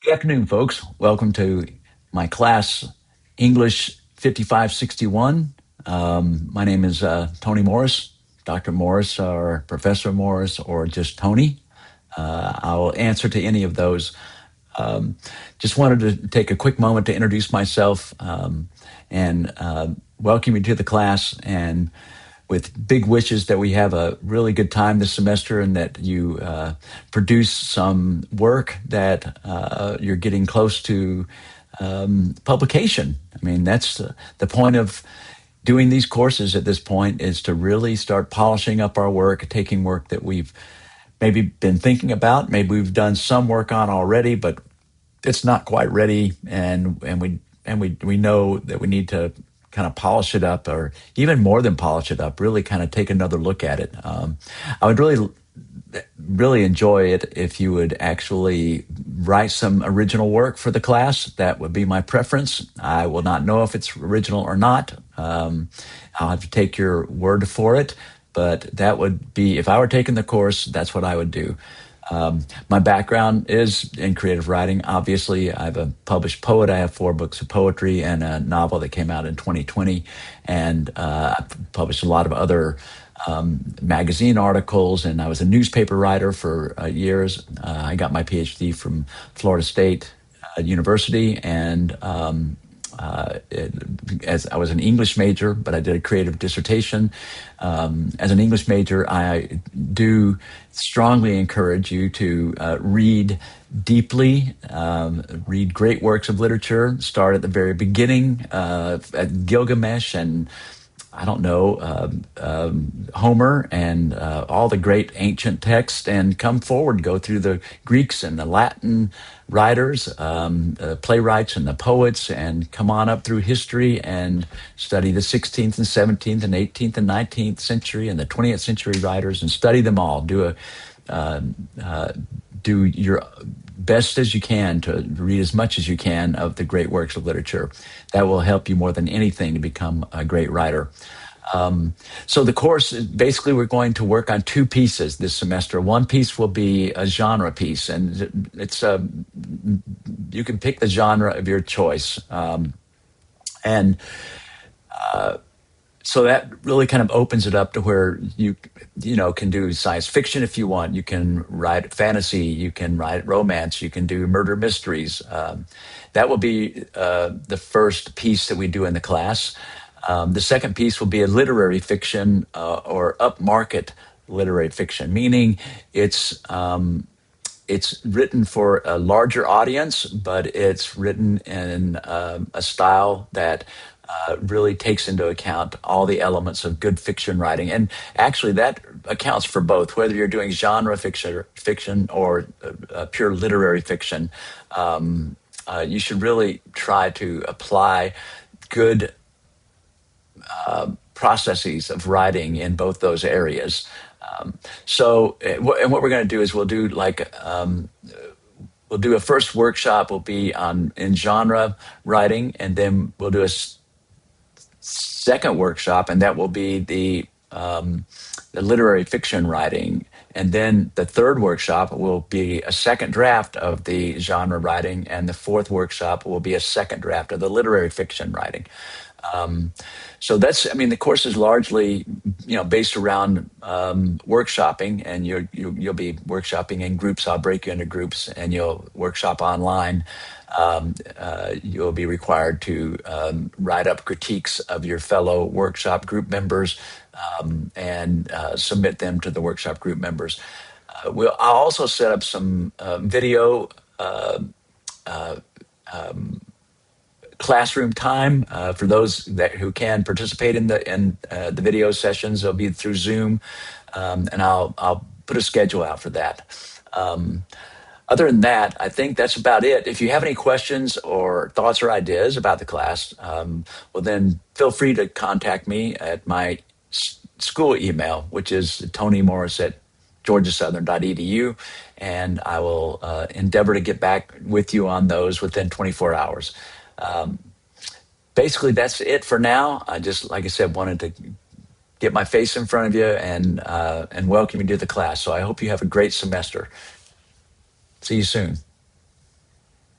Good afternoon, folks. Welcome to my class, English 5561. My name is Tony Morris, Dr. Morris, or Professor Morris, or just Tony. I will answer to any of those. Um, just wanted to take a quick moment to introduce myself and welcome you to the class, and with big wishes that we have a really good time this semester and that you produce some work that you're getting close to publication. I mean, that's the point of doing these courses at this point, is to really start polishing up our work, taking work that we've maybe been thinking about, maybe we've done some work on already, but it's not quite ready, and we know that we need to kind of polish it up, or even more than polish it up, really kind of take another look at it. I would really enjoy it if you would actually write some original work for the class. That would be my preference. I will not know if it's original or not. I'll have to take your word for it, but that would be, if I were taking the course, that's what I would do. My background is in creative writing. Obviously, I'm a published poet. I have 4 books of poetry and a novel that came out in 2020. And I've published a lot of other magazine articles, and I was a newspaper writer for years. I got my PhD from Florida State University, and as I was an English major, but I did a creative dissertation. As an English major, I do strongly encourage you to read deeply, read great works of literature. Start at the very beginning, at Gilgamesh and I don't know, Homer and all the great ancient texts, and come forward, go through the Greeks and the Latin writers, the playwrights and the poets, and come on up through history and study the 16th and 17th and 18th and 19th century and the 20th century writers, and study them all. Do your best as you can to read as much as you can of the great works of literature. That will help you more than anything to become a great writer. So the course is basically, we're going to work on 2 pieces this semester. One piece will be a genre piece, and it's you can pick the genre of your choice. And so that really kind of opens it up to where you can do science fiction if you want. You can write fantasy. You can write romance. You can do murder mysteries. That will be the first piece that we do in the class. The second piece will be a literary fiction or upmarket literary fiction, meaning it's written for a larger audience, but it's written in a style that really takes into account all the elements of good fiction writing. And actually, that accounts for both, whether you're doing genre fiction or pure literary fiction. You should really try to apply good processes of writing in both those areas. And what we're going to do is we'll do a first workshop will be in genre writing, and then we'll do a second workshop, and that will be the literary fiction writing. And then the third workshop will be a second draft of the genre writing, and the fourth workshop will be a second draft of the literary fiction writing. So the course is largely, based around workshopping, and you'll be workshopping in groups. I'll break you into groups, and you'll workshop online. You'll be required to write up critiques of your fellow workshop group members and submit them to the workshop group members. I'll also set up some video classroom time for those who can participate in the video sessions. They'll be through Zoom, and I'll put a schedule out for that. Other than that, I think that's about it. If you have any questions or thoughts or ideas about the class, well, then feel free to contact me at my school email, which is tonymorris@georgiasouthern.edu, and I will endeavor to get back with you on those within 24 hours. Basically, that's it for now. I just, like I said, wanted to get my face in front of you and welcome you to the class. So I hope you have a great semester. See you soon.